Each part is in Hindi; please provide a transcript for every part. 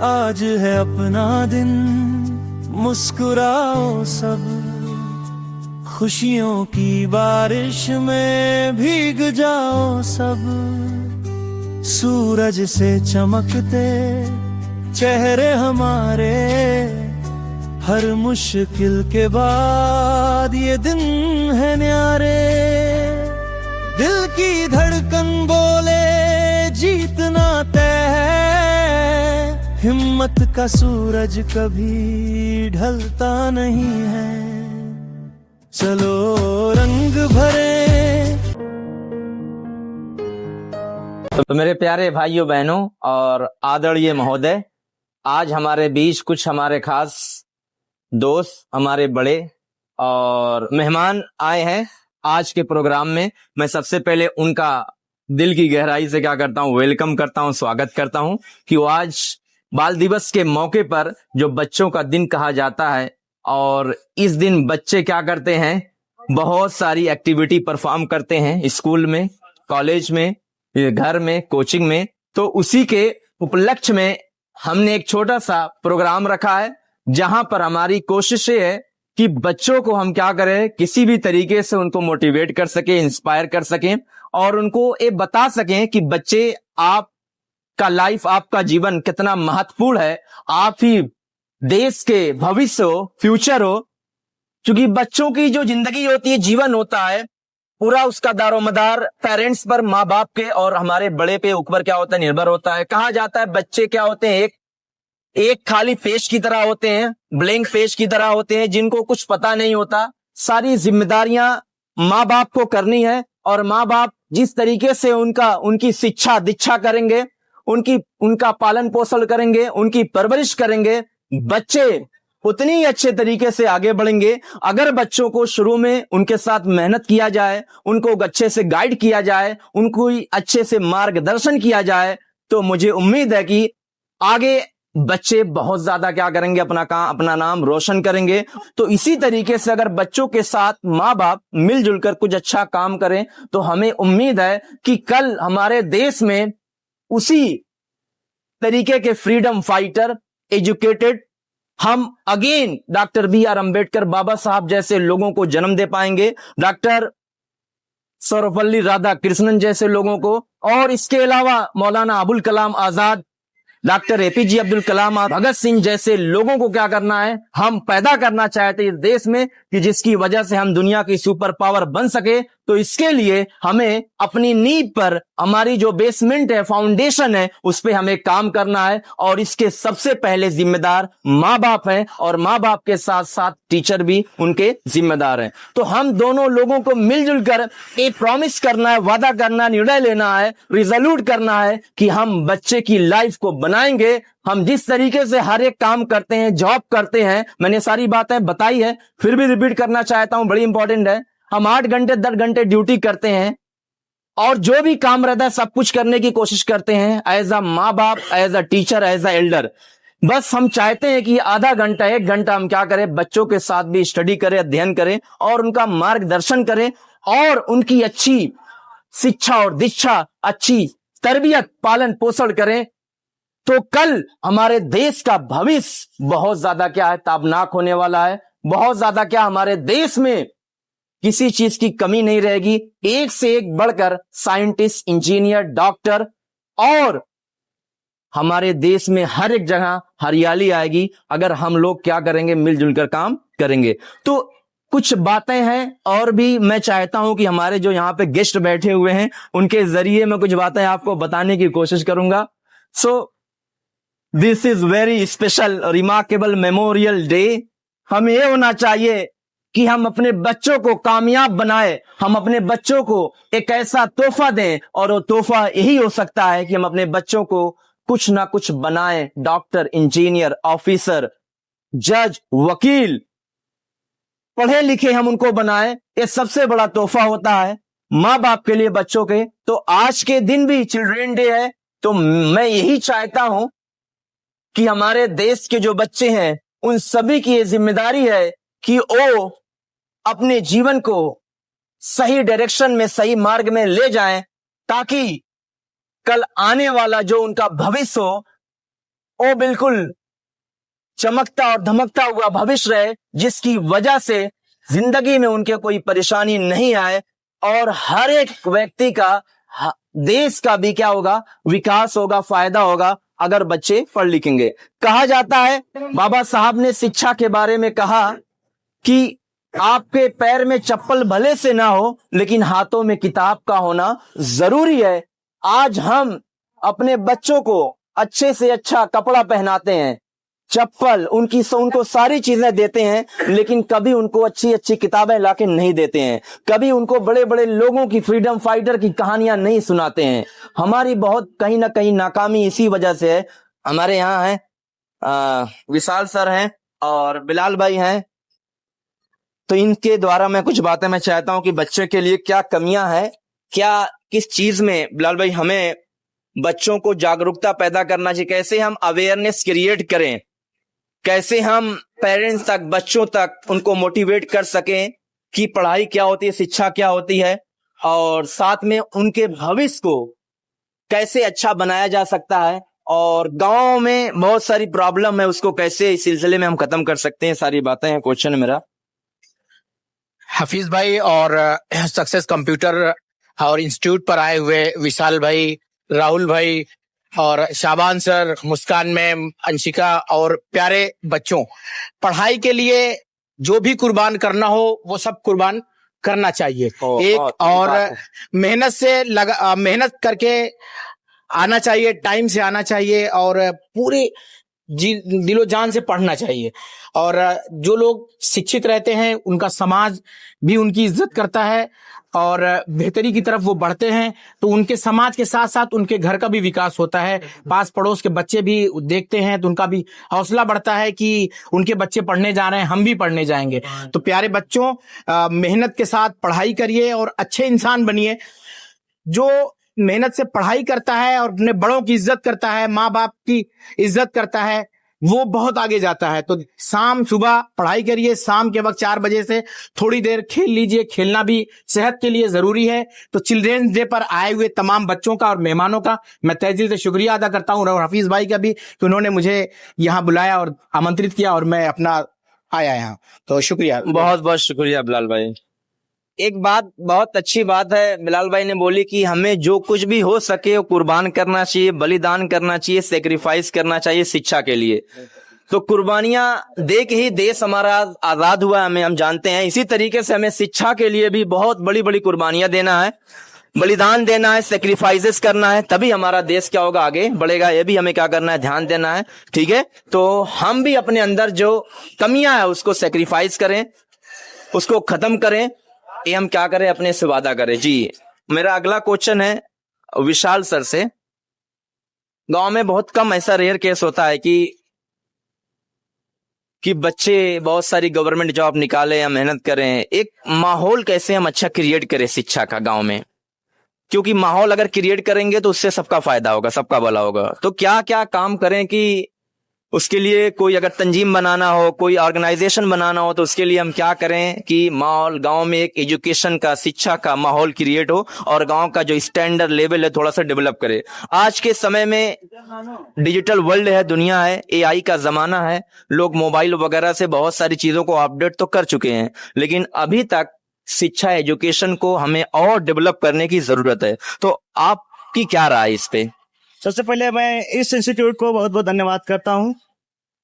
आज है अपना दिन, मुस्कुराओ सब, खुशियों की बारिश में भीग जाओ सब। सूरज से चमकते चेहरे हमारे, हर मुश्किल के बाद ये दिन है न्यारे। दिल की धड़कन बोले जीतना तय है, हिम्मत का सूरज कभी ढलता नहीं है। चलो रंग भरे। तो मेरे प्यारे भाइयों बहनों और आदरणीय महोदय, आज हमारे बीच कुछ हमारे खास दोस्त, हमारे बड़े और मेहमान आए हैं आज के प्रोग्राम में। मैं सबसे पहले उनका दिल की गहराई से क्या करता हूँ, वेलकम करता हूँ, स्वागत करता हूँ कि वो आज बाल दिवस के मौके पर, जो बच्चों का दिन कहा जाता है, और इस दिन बच्चे क्या करते हैं, बहुत सारी एक्टिविटी परफॉर्म करते हैं स्कूल में, कॉलेज में, घर में, कोचिंग में। तो उसी के उपलक्ष्य में हमने एक छोटा सा प्रोग्राम रखा है, जहां पर हमारी कोशिश ये है कि बच्चों को हम क्या करें, किसी भी तरीके से उनको मोटिवेट कर सके, इंस्पायर कर सकें और उनको ये बता सकें कि बच्चे, आपका लाइफ, आपका जीवन कितना महत्वपूर्ण है, आप ही देश के भविष्य हो, फ्यूचर हो। क्योंकि बच्चों की जो जिंदगी होती है, जीवन होता है, पूरा उसका दारोमदार पेरेंट्स पर, माँ बाप के और हमारे बड़े पे ऊपर क्या होता है, निर्भर होता है। कहा जाता है बच्चे क्या होते हैं, एक खाली पेज की तरह होते हैं, ब्लैंक पेज की तरह होते हैं, जिनको कुछ पता नहीं होता। सारी जिम्मेदारियां माँ बाप को करनी है और माँ बाप जिस तरीके से उनकी शिक्षा दीक्षा करेंगे, उनका पालन पोषण करेंगे, उनकी परवरिश करेंगे, बच्चे उतनी ही अच्छे तरीके से आगे बढ़ेंगे। अगर बच्चों को शुरू में उनके साथ मेहनत किया जाए, उनको अच्छे से गाइड किया जाए, उनको अच्छे से मार्गदर्शन किया जाए, तो मुझे उम्मीद है कि आगे बच्चे बहुत ज्यादा क्या करेंगे, अपना नाम रोशन करेंगे। तो इसी तरीके से अगर बच्चों के साथ माँ बाप मिलजुल कर कुछ अच्छा काम करें, तो हमें उम्मीद है कि कल हमारे देश में उसी तरीके के फ्रीडम फाइटर, एजुकेटेड, हम अगेन डॉक्टर B.R. अम्बेडकर बाबा साहब जैसे लोगों को जन्म दे पाएंगे, डॉक्टर सर्वपल्ली राधाकृष्णन जैसे लोगों को, और इसके अलावा मौलाना अबुल कलाम आजाद, डॉक्टर APJ अब्दुल कलाम, भगत सिंह जैसे लोगों को क्या करना है, हम पैदा करना चाहते हैं इस देश में, कि जिसकी वजह से हम दुनिया की सुपर पावर बन सके। तो इसके लिए हमें अपनी नींव पर, हमारी जो बेसमेंट है, फाउंडेशन है, उस पे हमें काम करना है। और इसके सबसे पहले जिम्मेदार माँ बाप हैं, और माँ बाप के साथ साथ टीचर भी उनके जिम्मेदार हैं। तो हम दोनों लोगों को मिलजुल कर एक प्रॉमिस करना है, वादा करना, निर्णय लेना है, रिजोल्यूट करना है कि हम बच्चे की लाइफ को बनाएंगे। हम जिस तरीके से हर एक काम करते हैं, जॉब करते हैं, मैंने सारी बातें बताई है, फिर भी रिपीट करना चाहता हूं, बड़ी इंपॉर्टेंट है। हम 8 घंटे 10 घंटे ड्यूटी करते हैं और जो भी काम रहता है सब कुछ करने की कोशिश करते हैं, एज अ माँ बाप, as a teacher, as a elder. बस हम चाहते हैं कि आधा घंटा 1 घंटा हम क्या करें, बच्चों के साथ भी स्टडी करें, अध्ययन करें और उनका मार्गदर्शन करें और उनकी अच्छी शिक्षा और दीक्षा, अच्छी तरबियत, पालन पोषण करें। तो कल हमारे देश का भविष्य बहुत ज्यादा क्या है, ताबनाक होने वाला है। बहुत ज्यादा क्या, हमारे देश में किसी चीज की कमी नहीं रहेगी। एक से एक बढ़कर साइंटिस्ट, इंजीनियर, डॉक्टर, और हमारे देश में हर एक जगह हरियाली आएगी अगर हम लोग क्या करेंगे, मिलजुल कर काम करेंगे। तो कुछ बातें हैं और भी मैं चाहता हूं कि हमारे जो यहाँ पे गेस्ट बैठे हुए हैं, उनके जरिए मैं कुछ बातें आपको बताने की कोशिश करूंगा। So this is very special, remarkable memorial day. हमें ये होना चाहिए कि हम अपने बच्चों को कामयाब बनाए, हम अपने बच्चों को एक ऐसा तोहफा दें, और वो तोहफा यही हो सकता है कि हम अपने बच्चों को कुछ ना कुछ बनाएं, डॉक्टर, इंजीनियर, ऑफिसर, जज, वकील, पढ़े लिखे हम उनको बनाएं। ये सबसे बड़ा तोहफा होता है माँ बाप के लिए बच्चों के। तो आज के दिन भी चिल्ड्रन डे है, तो मैं यही चाहता हूं कि हमारे देश के जो बच्चे हैं, उन सभी की ये जिम्मेदारी है कि वो अपने जीवन को सही डायरेक्शन में, सही मार्ग में ले जाएं, ताकि कल आने वाला जो उनका भविष्य हो, वो बिल्कुल चमकता और धमकता हुआ भविष्य रहे, जिसकी वजह से जिंदगी में उनके कोई परेशानी नहीं आए और हर एक व्यक्ति का, देश का भी क्या होगा, विकास होगा, फायदा होगा अगर बच्चे पढ़ लिखेंगे। कहा जाता है, बाबा साहब ने शिक्षा के बारे में कहा कि आपके पैर में चप्पल भले से ना हो, लेकिन हाथों में किताब का होना जरूरी है। आज हम अपने बच्चों को अच्छे से अच्छा कपड़ा पहनाते हैं, चप्पल, उनको सारी चीजें देते हैं, लेकिन कभी उनको अच्छी अच्छी किताबें लाके नहीं देते हैं, कभी उनको बड़े बड़े लोगों की, फ्रीडम फाइटर की कहानियां नहीं सुनाते हैं। हमारी बहुत कहीं ना कहीं नाकामी इसी वजह से है। हमारे यहाँ है विशाल सर हैं और बिलाल भाई हैं, तो इनके द्वारा मैं कुछ बातें मैं चाहता हूं कि बच्चे के लिए क्या कमियां हैं, क्या किस चीज में बिलाल भाई हमें बच्चों को जागरूकता पैदा करना चाहिए, कैसे हम अवेयरनेस क्रिएट करें, कैसे हम पेरेंट्स तक, बच्चों तक उनको मोटिवेट कर सकें कि पढ़ाई क्या होती है, शिक्षा क्या होती है, और साथ में उनके भविष्य को कैसे अच्छा बनाया जा सकता है, और गांव में बहुत सारी प्रॉब्लम है, उसको कैसे इस सिलसिले में हम खत्म कर सकते हैं। सारी बातें हैं, क्वेश्चन है मेरा। हफीज भाई और सक्सेस कंप्यूटर और इंस्टीट्यूट पर आए हुए विशाल भाई, राहुल भाई और शाबान सर, मुस्कान मैम, अंशिका और प्यारे बच्चों, पढ़ाई के लिए जो भी कुर्बान करना हो वो सब कुर्बान करना चाहिए। एक और मेहनत करके आना चाहिए, टाइम से आना चाहिए और पूरे दिलो जान से पढ़ना चाहिए। और जो लोग शिक्षित रहते हैं उनका समाज भी उनकी इज्जत करता है और बेहतरी की तरफ वो बढ़ते हैं, तो उनके समाज के साथ साथ उनके घर का भी विकास होता है। पास पड़ोस के बच्चे भी देखते हैं तो उनका भी हौसला बढ़ता है कि उनके बच्चे पढ़ने जा रहे हैं, हम भी पढ़ने जाएंगे। तो प्यारे बच्चों, मेहनत के साथ पढ़ाई करिए और अच्छे इंसान बनिए। जो मेहनत से पढ़ाई करता है और अपने बड़ों की इज्जत करता है, माँ बाप की इज्जत करता है, वो बहुत आगे जाता है। तो शाम सुबह पढ़ाई करिए, शाम के वक्त 4 बजे से थोड़ी देर खेल लीजिए, खेलना भी सेहत के लिए जरूरी है। तो चिल्ड्रेंस डे पर आए हुए तमाम बच्चों का और मेहमानों का मैं तहे दिल से शुक्रिया अदा करता हूँ, और हफीज भाई का भी कि उन्होंने मुझे यहाँ बुलाया और आमंत्रित किया और मैं अपना आया यहाँ। तो शुक्रिया, बहुत बहुत शुक्रिया बिलाल भाई। एक बात, बहुत अच्छी बात है बिलाल भाई ने बोली कि हमें जो कुछ भी हो सके वो कुर्बान करना चाहिए, बलिदान करना चाहिए, सेक्रीफाइस करना चाहिए शिक्षा के लिए। तो कुर्बानियां दे के ही देश हमारा आजाद हुआ, हमें हम जानते हैं। इसी तरीके से हमें शिक्षा के लिए भी बहुत बड़ी बड़ी कुर्बानियां देना है, बलिदान देना है, सेक्रीफाइसेस करना है, तभी हमारा देश क्या होगा, आगे बढ़ेगा। ये भी हमें क्या करना है, ध्यान देना है, ठीक है। तो हम भी अपने अंदर जो कमियां है उसको सेक्रीफाइस करें, उसको खत्म करें, ये हम क्या करें, अपने से वादा करें। जी, मेरा अगला क्वेश्चन है विशाल सर से। गांव में बहुत कम ऐसा रेयर केस होता है कि बच्चे बहुत सारी गवर्नमेंट जॉब निकाले या मेहनत करें। एक माहौल कैसे हम अच्छा क्रिएट करें शिक्षा का गांव में, क्योंकि माहौल अगर क्रिएट करेंगे तो उससे सबका फायदा होगा, सबका भला होगा। तो क्या क्या काम करें कि उसके लिए, कोई अगर तंजीम बनाना हो, कोई ऑर्गेनाइजेशन बनाना हो, तो उसके लिए हम क्या करें कि माहौल, गांव में एक एजुकेशन का, शिक्षा का माहौल क्रिएट हो और गांव का जो स्टैंडर्ड लेवल है थोड़ा सा डेवलप करे। आज के समय में डिजिटल वर्ल्ड है, दुनिया है, एआई का जमाना है, लोग मोबाइल वगैरह से बहुत सारी चीजों को अपडेट तो कर चुके हैं, लेकिन अभी तक शिक्षा, एजुकेशन को हमें और डेवलप करने की जरूरत है। तो आपकी क्या राय है इस पे? सबसे पहले मैं इस इंस्टीट्यूट को बहुत बहुत धन्यवाद करता हूं,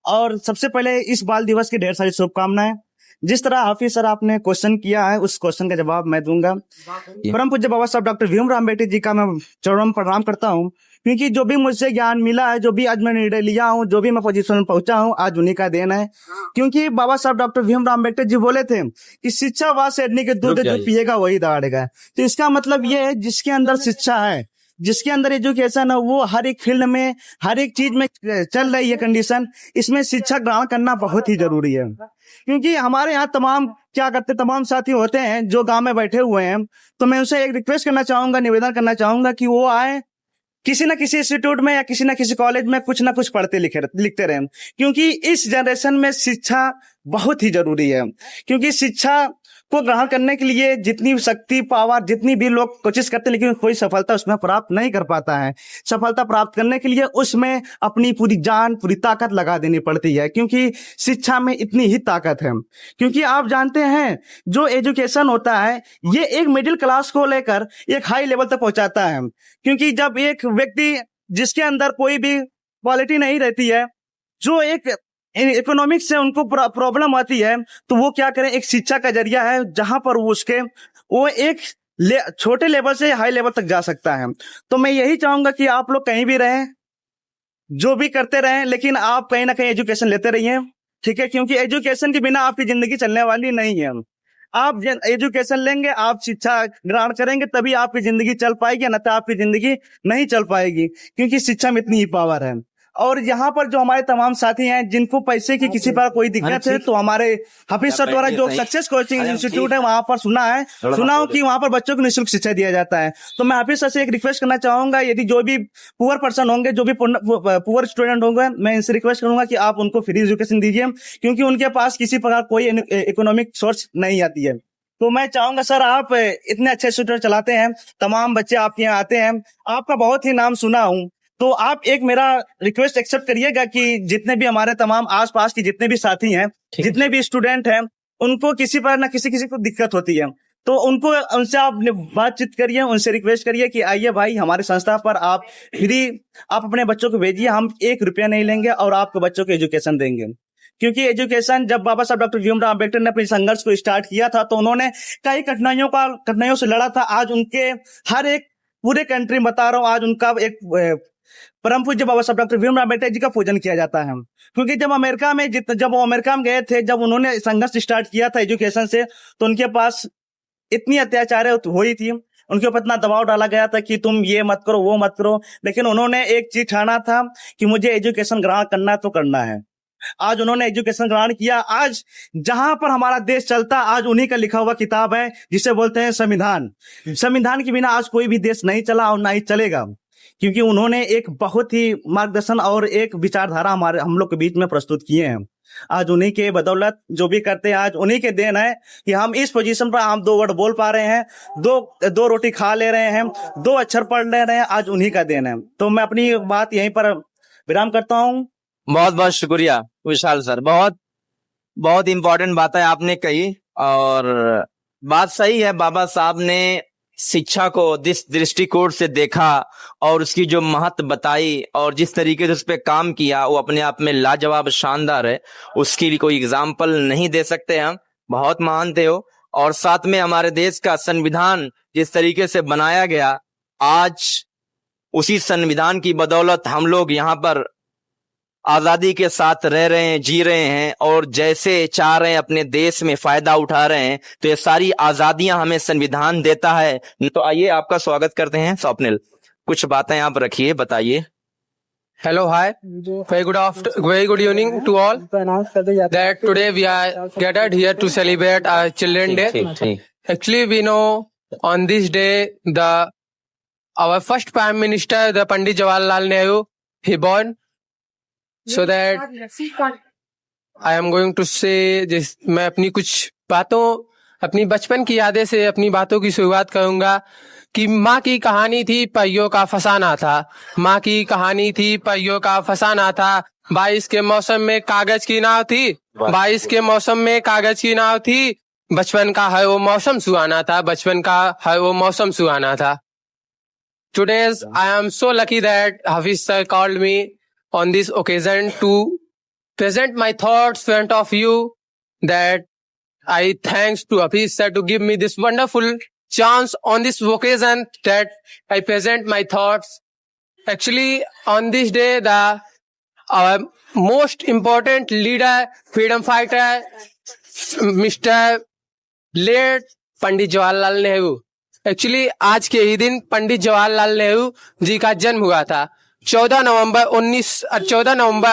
और सबसे पहले इस बाल दिवस की ढेर सारी शुभकामनाएं। जिस तरह हाफिज सर आपने क्वेश्चन किया है, उस क्वेश्चन का जवाब मैं दूंगा। परम पूज्य बाबा साहब डॉक्टर भीमराव अम्बेडकर जी का मैं चरणों में प्रणाम करता हूं, क्योंकि जो भी मुझसे ज्ञान मिला है, जो भी आज मैं निर्णय लिया हूं, जो भी मैं पोजीशन में पहुंचा हूं, आज उन्हीं का देन है। क्योंकि बाबा साहब डॉक्टर भीमराव अम्बेडकर जी बोले थे कि शिक्षा वह शेरनी के दूध जो पिएगा वही दहाड़ेगा। तो इसका मतलब ये है, जिसके अंदर शिक्षा है, जिसके अंदर एजुकेशन है, वो हर एक फील्ड में, हर एक चीज में चल रही है कंडीशन, इसमें शिक्षा ग्रहण करना बहुत ही जरूरी है। क्योंकि हमारे यहाँ तमाम साथी होते हैं जो गांव में बैठे हुए हैं, तो मैं उनसे एक रिक्वेस्ट करना चाहूंगा, निवेदन करना चाहूंगा कि वो आए, किसी न किसी इंस्टीट्यूट में या किसी न किसी कॉलेज में कुछ ना कुछ पढ़ते लिखते रहें, क्योंकि इस जनरेशन में शिक्षा बहुत ही जरूरी है। क्योंकि शिक्षा को ग्रहण करने के लिए जितनी शक्ति पावर जितनी भी लोग कोशिश करते हैं, लेकिन कोई सफलता उसमें प्राप्त नहीं कर पाता है। सफलता प्राप्त करने के लिए उसमें अपनी पूरी जान पूरी ताकत लगा देनी पड़ती है, क्योंकि शिक्षा में इतनी ही ताकत है। क्योंकि आप जानते हैं जो एजुकेशन होता है ये एक मिडिल क्लास को लेकर एक हाई लेवल तक पहुंचाता है। क्योंकि जब एक व्यक्ति जिसके अंदर कोई भी क्वालिटी नहीं रहती है, जो एक इकोनॉमिक्स से उनको प्रॉब्लम आती है, तो वो क्या करें, एक शिक्षा का जरिया है जहां पर वो एक छोटे लेवल से हाई लेवल तक जा सकता है। तो मैं यही चाहूंगा कि आप लोग कहीं भी रहें, जो भी करते रहें, लेकिन आप कहीं ना कहीं एजुकेशन लेते रहिए, ठीक है। क्योंकि एजुकेशन के बिना आपकी जिंदगी चलने वाली नहीं है। आप एजुकेशन लेंगे, आप शिक्षा ग्रहण करेंगे, तभी आपकी जिंदगी चल पाएगी, अन्यथा आपकी जिंदगी नहीं चल पाएगी। क्योंकि शिक्षा में इतनी ही पावर है। और यहाँ पर जो हमारे तमाम साथी हैं जिनको पैसे की किसी पर कोई दिक्कत है, तो हमारे हाफिज सर द्वारा जो सक्सेस कोचिंग इंस्टीट्यूट है वहां पर सुना हो कि वहां पर बच्चों को निःशुल्क शिक्षा दिया जाता है। तो मैं हाफिज सर से एक रिक्वेस्ट करना चाहूंगा, यदि जो भी पुअर पर्सन होंगे, जो भी पुअर स्टूडेंट होंगे, मैं इनसे रिक्वेस्ट करूंगा कि आप उनको फ्री एजुकेशन दीजिए, क्योंकि उनके पास किसी प्रकार कोई इकोनॉमिक सोर्स नहीं आती है। तो मैं चाहूंगा सर, आप इतने अच्छे इंस्टीट्यूट चलाते हैं, तमाम बच्चे आपके यहाँ आते हैं, आपका बहुत ही नाम सुना हूँ, तो आप एक मेरा रिक्वेस्ट एक्सेप्ट करिएगा कि जितने भी हमारे तमाम आसपास के जितने भी साथी हैं, जितने भी स्टूडेंट हैं, उनको किसी पर ना किसी को दिक्कत होती है, तो उनसे आप बातचीत करिए, उनसे रिक्वेस्ट करिए कि आइए भाई हमारे संस्था पर आप अपने बच्चों को भेजिए, हम 1 रुपया नहीं लेंगे और आपके बच्चों को एजुकेशन देंगे। क्योंकि एजुकेशन जब बाबा साहब डॉक्टर भीमराव अम्बेडकर ने अपने संघर्ष को स्टार्ट किया था, तो उन्होंने कई कठिनाइयों से लड़ा था। आज उनके हर एक पूरे कंट्री में बता रहा हूँ, आज उनका एक परम पूज्य बाबा साहब डॉक्टर भीमराव अम्बेडकर जी का पूजन किया जाता है। क्योंकि जब वो अमेरिका में गए थे, जब उन्होंने संघर्ष स्टार्ट किया था एजुकेशन से, तो उनके पास इतनी अत्याचार हुई थी, उनके ऊपर इतना दबाव डाला गया था कि तुम ये मत करो वो मत करो, लेकिन उन्होंने एक चीज ठाना था कि मुझे एजुकेशन ग्रहण करना तो करना है। आज उन्होंने एजुकेशन ग्रहण किया। आज जहां पर हमारा देश चलता, आज उन्हीं का लिखा हुआ किताब है जिसे बोलते हैं संविधान। संविधान के बिना आज कोई भी देश नहीं चला और ना ही चलेगा, क्योंकि उन्होंने एक बहुत ही मार्गदर्शन और एक विचारधारा हम लोग के बीच में प्रस्तुत किए हैं। आज उन्हीं के बदौलत जो भी करते हैं, आज उन्हीं के देन है कि हम इस पोजीशन पर हम 2 वर्ड बोल पा रहे हैं, दो रोटी खा ले रहे हैं, 2 अक्षर पढ़ ले रहे हैं, आज उन्हीं का देन है। तो मैं अपनी बात यहीं पर विराम करता हूँ। बहुत बहुत शुक्रिया विशाल सर, बहुत इंपॉर्टेंट बातें आपने कही, और बात सही है। बाबा साहब ने शिक्षा को जिस दृष्टिकोण से देखा और उसकी जो महत्व बताई और जिस तरीके से उस पर काम किया, वो अपने आप में लाजवाब शानदार है। उसकी कोई एग्जाम्पल नहीं दे सकते हम, बहुत महान थे हो। और साथ में हमारे देश का संविधान जिस तरीके से बनाया गया, आज उसी संविधान की बदौलत हम लोग यहाँ पर आजादी के साथ रह रहे हैं, जी रहे हैं, और जैसे चाह रहे हैं अपने देश में फायदा उठा रहे हैं। तो ये सारी आजादियां हमें संविधान देता है। तो आइए आपका स्वागत करते हैं। स्वप्निल, कुछ बातें आप रखिए, बताइए। Hello, hi. Very good evening to all. That today we are gathered here to celebrate our Children Day. Actually, we know on this day our first Prime Minister, the Pandit Jawaharlal Nehru, he born. So that I am going to say this. मैं अपनी कुछ बातों, अपनी बचपन की यादें से अपनी बातों की शुरुआत करूंगा कि माँ की कहानी थी पहियों का फसाना था। माँ की कहानी थी पहियों का फसाना था। 22 के मौसम में कागज की नाव थी, 22 के मौसम में कागज की नाव थी। बचपन का है वो मौसम सुहाना था, बचपन का है वो मौसम सुहाना था। Today's I am so lucky that Hafiz sir called me on this occasion to present my thoughts in front of you. That I thanks to Hafiz sir to give me this wonderful chance on this occasion that I present my thoughts. Actually, on this day, our most important leader, freedom fighter, Mr. late Pandit Jawaharlal Nehru. Actually आज के ही दिन पंडित जवाहरलाल नेहरू जी का जन्म हुआ था। 14 नवंबर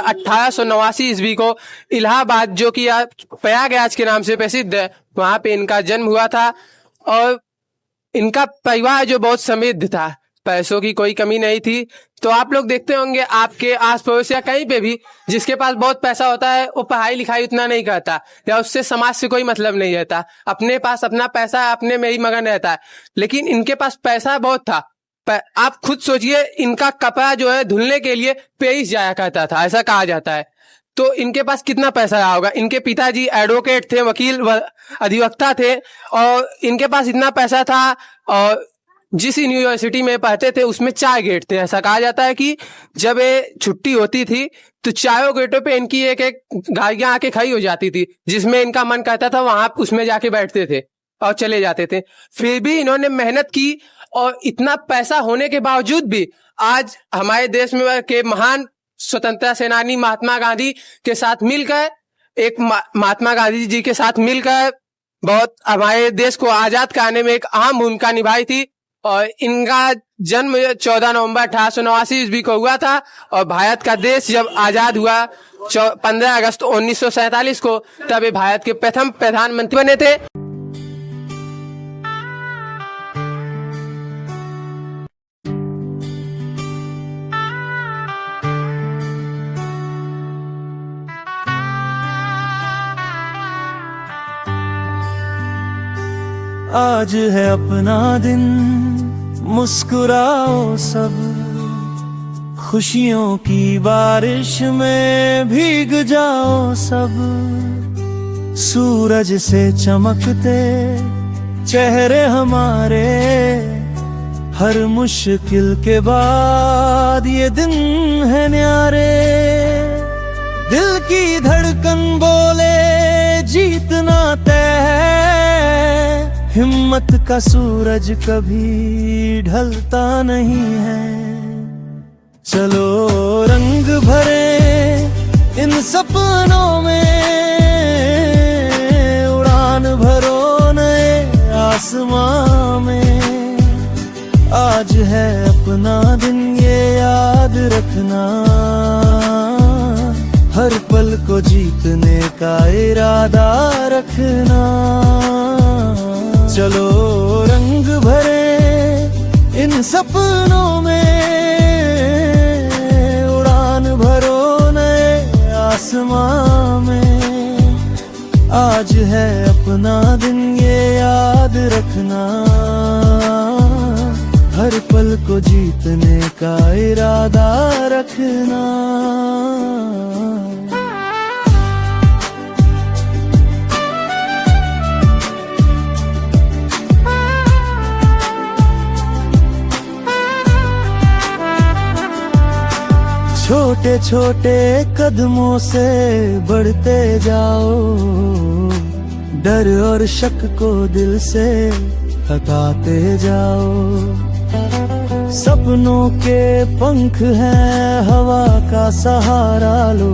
1889 ईस्वी को इलाहाबाद, जो कि प्रयागराज के नाम से प्रसिद्ध है, वहां पे इनका जन्म हुआ था। और इनका परिवार जो बहुत समृद्ध था, पैसों की कोई कमी नहीं थी। तो आप लोग देखते होंगे आपके आस पड़ोस या कहीं पे भी जिसके पास बहुत पैसा होता है वो पढ़ाई लिखाई उतना नहीं करता या उससे समाज से कोई मतलब नहीं रहता, अपने पास अपना पैसा अपने में ही मगन रहता है। लेकिन इनके पास पैसा बहुत था। आप खुद सोचिए, इनका कपड़ा जो है धुलने के लिए पेरिस जाया करता था, ऐसा कहा जाता है। तो इनके पास कितना पैसा रहा होगा। इनके पिताजी एडवोकेट थे, वकील अधिवक्ता थे और इनके पास इतना पैसा था। और जिस यूनिवर्सिटी में पढ़ते थे उसमें 4 गेट थे। ऐसा कहा जाता है कि जब ये छुट्टी होती थी तो चारों गेटों पे इनकी एक एक गाड़ियां आके खड़ी हो जाती थी, जिसमें इनका मन करता था वहां उसमें जाके बैठते थे और चले जाते थे। फिर भी इन्होंने मेहनत की और इतना पैसा होने के बावजूद भी आज हमारे देश में के महान स्वतंत्रता सेनानी महात्मा गांधी के साथ मिलकर, महात्मा गांधी जी के साथ मिलकर बहुत हमारे देश को आजाद कराने में एक अहम भूमिका निभाई थी। और इनका जन्म 14 नवंबर 1889 ईस्वी को हुआ था और भारत का देश जब आजाद हुआ 15 अगस्त 1947 को, तब ये भारत के प्रथम प्रधानमंत्री बने थे। आज है अपना दिन, मुस्कुराओ सब, खुशियों की बारिश में भीग जाओ सब। सूरज से चमकते चेहरे हमारे, हर मुश्किल के बाद ये दिन है न्यारे। दिल की धड़कन बोले जीतना तय है, हिम्मत का सूरज कभी ढलता नहीं है। चलो रंग भरे इन सपनों में, उड़ान भरो नए आसमां में। आज है अपना दिन ये याद रखना, हर पल को जीतने का इरादा रखना। चलो रंग भरे इन सपनों में, उड़ान भरो नए आसमां में। आज है अपना दिन ये याद रखना, हर पल को जीतने का इरादा रखना। छोटे छोटे कदमों से बढ़ते जाओ, डर और शक को दिल से हटाते जाओ। सपनों के पंख हैं, हवा का सहारा लो।